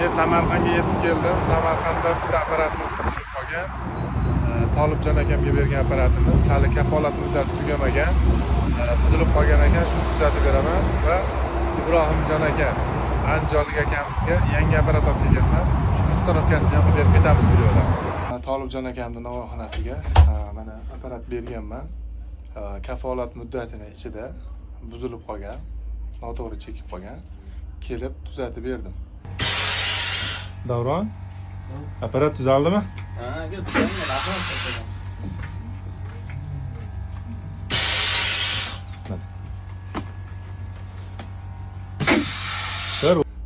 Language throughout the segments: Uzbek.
Men Samarqandga yetib keldim. Samarqandda bitta apparatimiz buzilib qolgan. Tolibjon akamga bergan apparatimiz hali kafolat muddati tugamagan. Buzilib qolgan ekan, shuni tuzatib beraman va Ibrohimjon aka, Andijonlik akamizga yangi apparat olib kelganman. Shuni ustanovkasini ham berib ketamiz bu yo'la. Tolibjon akamning navoxonasiga mana apparat berganman. Kafolat muddatining ichida buzilib qolgan, noto'g'ri chekib qolgan. Kelib tuzatib berdim. Davron, apparat tuzaldimi? Ha, tuzaldi.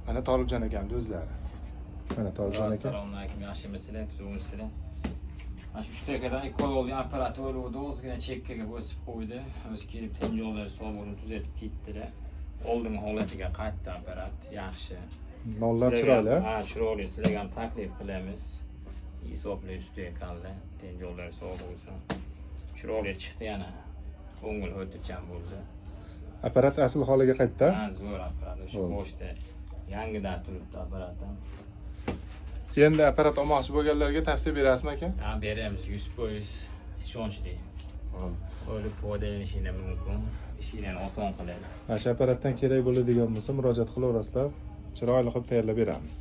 Mana Tolibjon akamning o'zlari. Mana Tolibjon aka. Assalomu alaykum, yaxshimisizlar, tuzukmisizlar? Mana shu 3 dakikadan ekologiya apparati o'luvdi, o'zgina chekkaga bosib qo'ydi. O'zi kelib tenjoqlar sog'ini tuzatib ketdilar. Oldingi holatiga qaytdi apparat, yaxshi. Nollar chiroyli. Ha, chiroyli. Sizlarga ham taklif qilamiz. Hisobli usti ekanlar, tenjoqlar sog' bo'lsin. Chiroyli chiqdi yana. Ko'ngil xotirjam bo'ldi. Apparat asl holiga qaytdi. Ha, zo'r apparat. Shu boshda yangidan turibdi apparat ham. Endi apparat olmoqchi bo'lganlarga tavsiya berasizmi aka? Ha, beramiz 100% ishonchli. O'ylab foydalanishingiz mumkin. Ishinglarni oson qiladi. Mana shu apparatdan kerak bo'ladigan bo'lsa murojaat qilaverasizlar. Chiroyli qilib tayyorlab beramiz.